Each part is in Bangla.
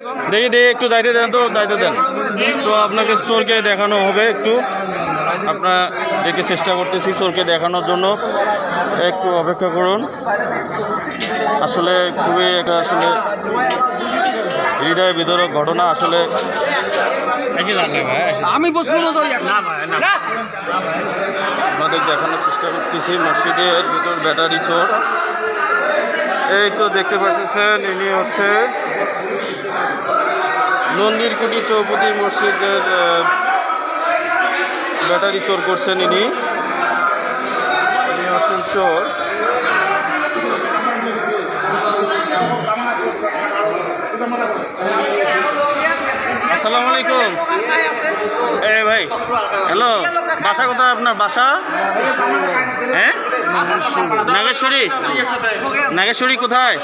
দেখি দেখি একটু দায়িত্ব দেন, তো দায়িত্ব দেন। তো আপনাকে চোরকে দেখানো হবে, একটু আপনারা দেখে চেষ্টা করতেছি চোরকে দেখানোর জন্য, একটু অপেক্ষা করুন। আসলে খুবই একটা আসলে হৃদয় বিদারক ঘটনা। আসলে আমি আপনাদের দেখানোর চেষ্টা করতেছি মসজিদের ভিতর ব্যাটারি চোর। এই তো দেখতে পাচ্ছেন, ইনি হচ্ছে নন্দিরকুটি চৌপতি মসজিদের ব্যাটারি চোর করছেন। ইনি হচ্ছেন চোর। আসসালামু আলাইকুম। এ ভাই, হ্যালো, বাসা কোথায় আপনার? বাসা হ্যাঁ নাগেশ্বরী। নাগেশ্বরী কোথায়?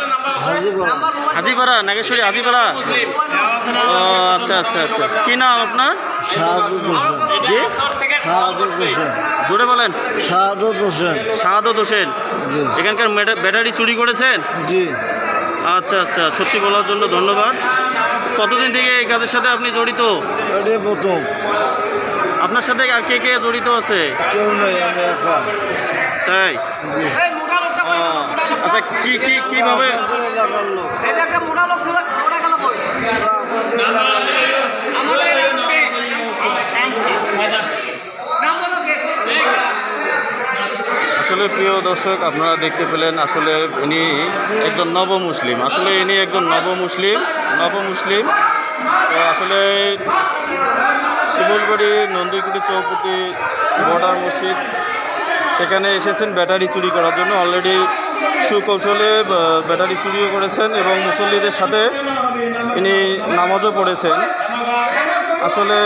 হাজিপাড়া। নাগেশ্বরী হাজিপাড়া। ও আচ্ছা আচ্ছা আচ্ছা। কি নাম আপনার? জি জোরে বলেন। শাহাদত হোসেন। এখানকার ব্যাটারি চুরি করেছেন? জি। আচ্ছা আচ্ছা, সত্যি বলার জন্য ধন্যবাদ। কতদিন থেকে এই কাজের সাথে আপনি জড়িত? প্রথম। আপনার সাথে আর কে কে জড়িত আছে? কেউ নেই, আমি একা। তাই? আচ্ছা, কি কি কিভাবে? আসলে প্রিয় দর্শক, আপনারা দেখতে পেলেন আসলে ইনি একজন নবমুসলিম। আসলে ইনি একজন নবমুসলিম। তো আসলে শিমুলবাড়ি নন্দীকুটি চৌপতি বর্ডার মসজিদ, সেখানে এসেছেন ব্যাটারি চুরি করার জন্য। অলরেডি সুকৌশলে ব্যাটারি চুরিও করেছেন এবং মুসল্লিদের সাথে ইনি নামাজও পড়েছেন। আসলে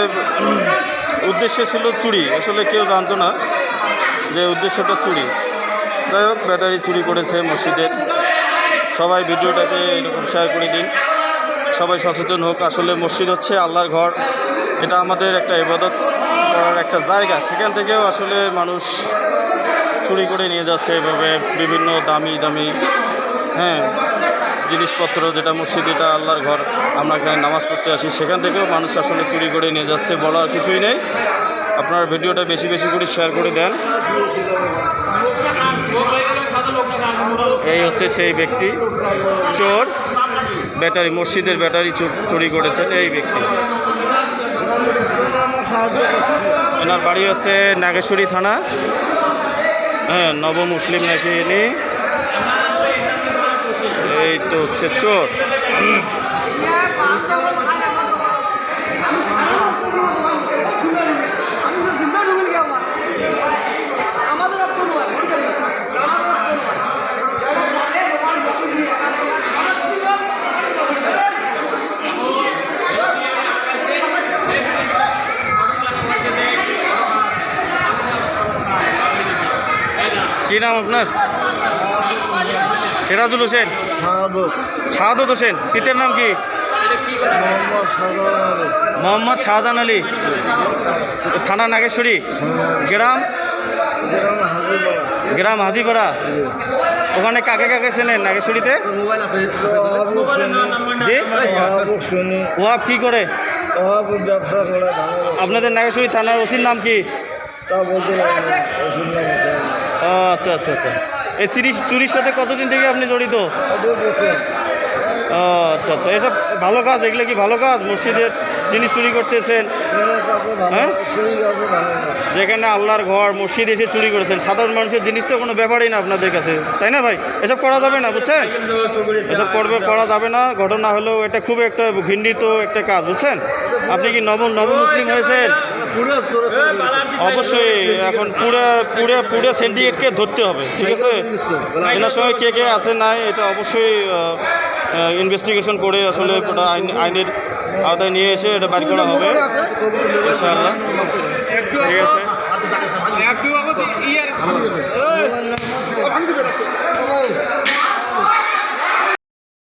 উদ্দেশ্য ছিল চুরি, আসলে কেউ জানতো না যে উদ্দেশ্যটা চুরি। যাই হোক, ব্যাটারি চুরি করেছে মসজিদের। সবাই ভিডিওটাকে এরকম শেয়ার করে দিন, সবাই সচেতন হোক। আসলে মসজিদ হচ্ছে আল্লাহর ঘর, এটা আমাদের একটা ইবাদত করার একটা জায়গা। সেখান থেকেও আসলে মানুষ চুরি করে নিয়ে যাচ্ছে এভাবে বিভিন্ন দামি দামি জিনিসপত্র, যেটা মসজিদ, এটা আল্লাহর ঘর, আমরা এখানে নামাজ পড়তে আসি, সেখান থেকেও মানুষ আসলে চুরি করে নিয়ে যাচ্ছে। বলার কিছুই নেই। আপনার ভিডিওটা বেশি বেশি করে শেয়ার করে দেন। এই হচ্ছে সেই ব্যক্তি, চোর, ব্যাটারি, মসজিদের ব্যাটারি চুরি করেছেন এই ব্যক্তি। এনার বাড়ি হচ্ছে নাগেশ্বরী থানা। নবমুসলিম নাকি ইনি। এই তো হচ্ছে চোর। কি নাম আপনার? সিরাজুল হোসেন। শাহাদত হোসেন। পিতার নাম কি? মোহাম্মদ শাহজাহান আলী। থানা নাগেশ্বরী। গ্রাম হাজিপাড়া। ওখানে কাকে কাকে চেনেন নাগেশ্বরীতে? জি। ওয়াব কি করে? আপনাদের নাগেশ্বরী থানার ওসির নাম কি? আচ্ছা আচ্ছা আচ্ছা। এই চুরির সাথে কতদিন থেকে আপনি জড়িত? আচ্ছা আচ্ছা। এসব ভালো কাজ, এগুলো কি ভালো কাজ? মসজিদের জিনিস চুরি করতেছেন, হ্যাঁ? যেখানে আল্লাহর ঘর, মসজিদ এসে চুরি করেছেন। সাধারণ মানুষের জিনিস তো কোনো ব্যাপারই না আপনাদের কাছে, তাই না ভাই? এসব করা যাবে না, বুঝছেন? এসব করা যাবে না। ঘটনা হলেও এটা খুব একটা ঘৃণিত একটা কাজ, বুঝছেন? আপনি কি নবমুসলিম হয়েছেন? অবশ্যই এখন পুরো সিন্ডিকেটকে ধরতে হবে, ঠিক আছে? এনার সঙ্গে কে কে আছে নাই, এটা অবশ্যই ইনভেস্টিগেশন করে আসলে আইনের আওতায় নিয়ে এসে এটা বাড়ি করা হবে ইনশাআল্লাহ। ঠিক আছে।